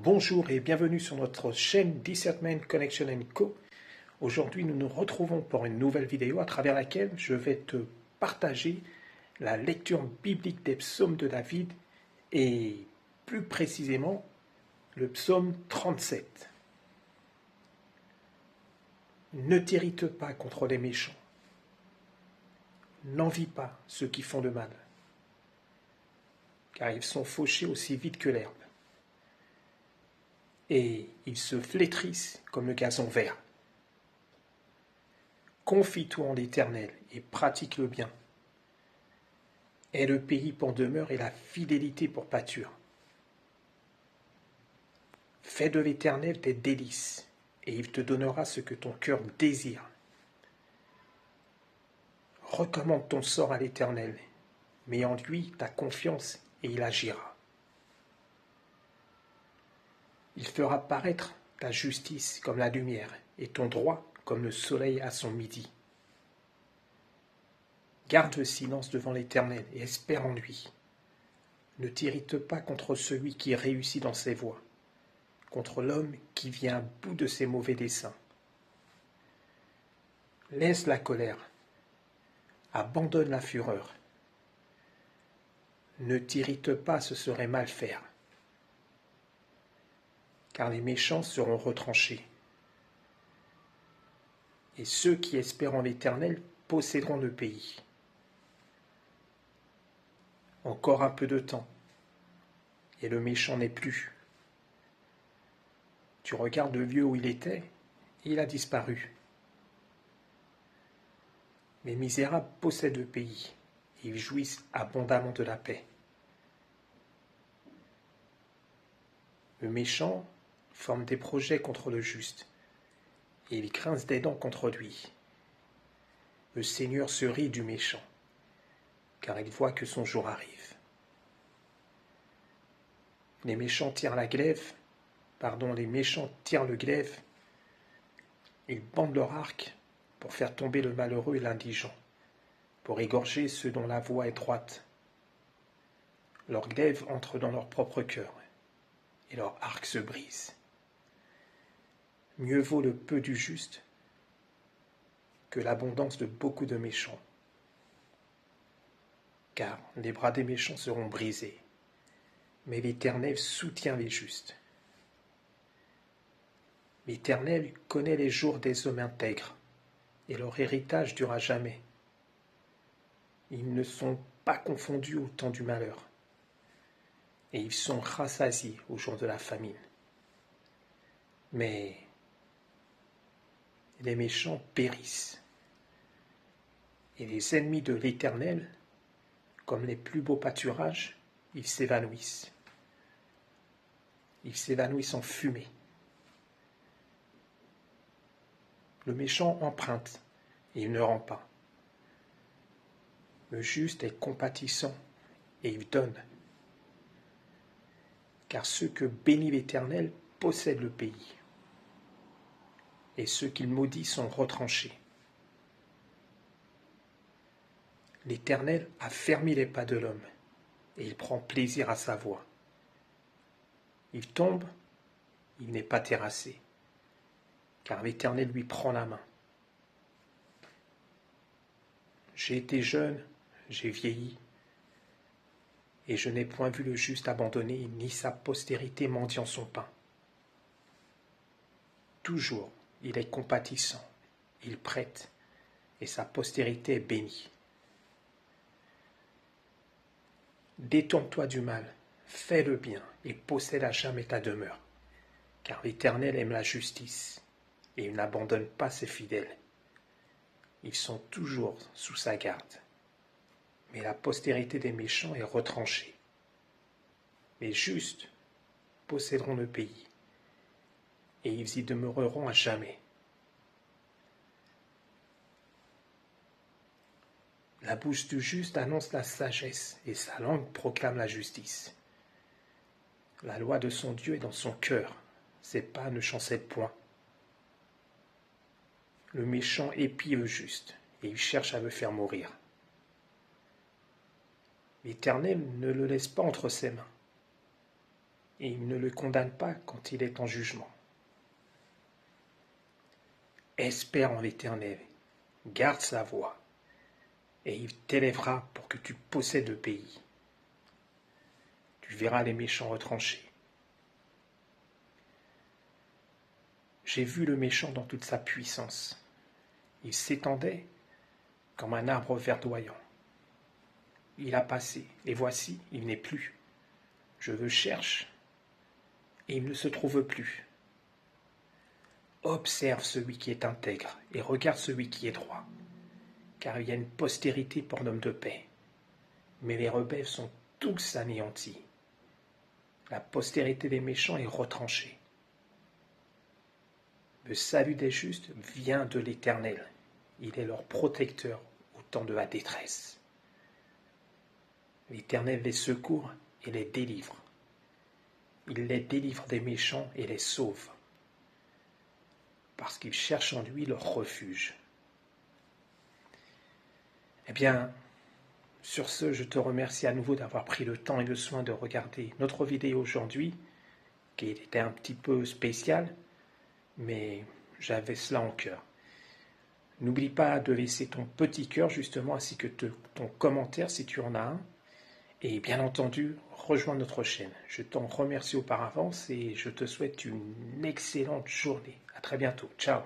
Bonjour et bienvenue sur notre chaîne Discernment Connection Co. Aujourd'hui, nous nous retrouvons pour une nouvelle vidéo à travers laquelle je vais te partager la lecture biblique des psaumes de David et plus précisément le psaume 37. Ne t'irrite pas contre les méchants. N'envie pas ceux qui font le mal, car ils sont fauchés aussi vite que l'herbe. Et ils se flétrissent comme le gazon vert. Confie-toi en l'Éternel et pratique le bien. Aie le pays pour demeure et la fidélité pour pâture. Fais de l'Éternel tes délices, et il te donnera ce que ton cœur désire. Recommande ton sort à l'Éternel, mets en lui ta confiance et il agira. Il fera paraître ta justice comme la lumière et ton droit comme le soleil à son midi. Garde le silence devant l'Éternel et espère en lui. Ne t'irrite pas contre celui qui réussit dans ses voies, contre l'homme qui vient à bout de ses mauvais desseins. Laisse la colère, abandonne la fureur. Ne t'irrite pas, ce serait mal faire, car les méchants seront retranchés. Et ceux qui espèrent en l'Éternel posséderont le pays. Encore un peu de temps, et le méchant n'est plus. Tu regardes le lieu où il était, et il a disparu. Les misérables possèdent le pays, et ils jouissent abondamment de la paix. Le méchant forme des projets contre le juste, et il grince des dents contre lui. Le Seigneur se rit du méchant, car il voit que son jour arrive. Les méchants tirent le glaive, ils bandent leur arc pour faire tomber le malheureux et l'indigent, pour égorger ceux dont la voie est droite. Leur glaive entre dans leur propre cœur, et leur arc se brise. Mieux vaut le peu du juste que l'abondance de beaucoup de méchants, car les bras des méchants seront brisés, mais l'Éternel soutient les justes. L'Éternel connaît les jours des hommes intègres, et leur héritage dure à jamais. Ils ne sont pas confondus au temps du malheur, et ils sont rassasiés au jour de la famine. Mais les méchants périssent, et les ennemis de l'Éternel, comme les plus beaux pâturages, ils s'évanouissent. Ils s'évanouissent en fumée. Le méchant emprunte, et il ne rend pas. Le juste est compatissant, et il donne. Car ceux que bénit l'Éternel possèdent le pays, et ceux qu'il maudit sont retranchés. L'Éternel a fermé les pas de l'homme, et il prend plaisir à sa voie. Il tombe, il n'est pas terrassé, car l'Éternel lui prend la main. J'ai été jeune, j'ai vieilli, et je n'ai point vu le juste abandonné, ni sa postérité mendiant son pain. Toujours, il est compatissant, il prête, et sa postérité est bénie. Détourne-toi du mal, fais le bien, et possède à jamais ta demeure, car l'Éternel aime la justice, et il n'abandonne pas ses fidèles. Ils sont toujours sous sa garde, mais la postérité des méchants est retranchée. Les justes posséderont le pays, et ils y demeureront à jamais. La bouche du juste annonce la sagesse, et sa langue proclame la justice. La loi de son Dieu est dans son cœur, ses pas ne chancellent point. Le méchant épie le juste, et il cherche à le faire mourir. L'Éternel ne le laisse pas entre ses mains. et il ne le condamne pas quand il est en jugement. Espère en l'Éternel, garde sa voie, et il t'élèvera pour que tu possèdes le pays. Tu verras les méchants retranchés. J'ai vu le méchant dans toute sa puissance. Il s'étendait comme un arbre verdoyant. Il a passé, et voici, il n'est plus. Je le cherche, et il ne se trouve plus. Observe celui qui est intègre, et regarde celui qui est droit, car il y a une postérité pour l'homme de paix. Mais les rebelles sont tous anéantis. La postérité des méchants est retranchée. Le salut des justes vient de l'Éternel. Il est leur protecteur au temps de la détresse. L'Éternel les secourt et les délivre. Il les délivre des méchants et les sauve, parce qu'ils cherchent en lui leur refuge. Eh bien, sur ce, je te remercie à nouveau d'avoir pris le temps et le soin de regarder notre vidéo aujourd'hui, qui était un petit peu spéciale, mais j'avais cela en cœur. N'oublie pas de laisser ton petit cœur justement, ainsi que ton commentaire si tu en as un. Et bien entendu, rejoins notre chaîne. Je t'en remercie auparavant et je te souhaite une excellente journée. À très bientôt. Ciao.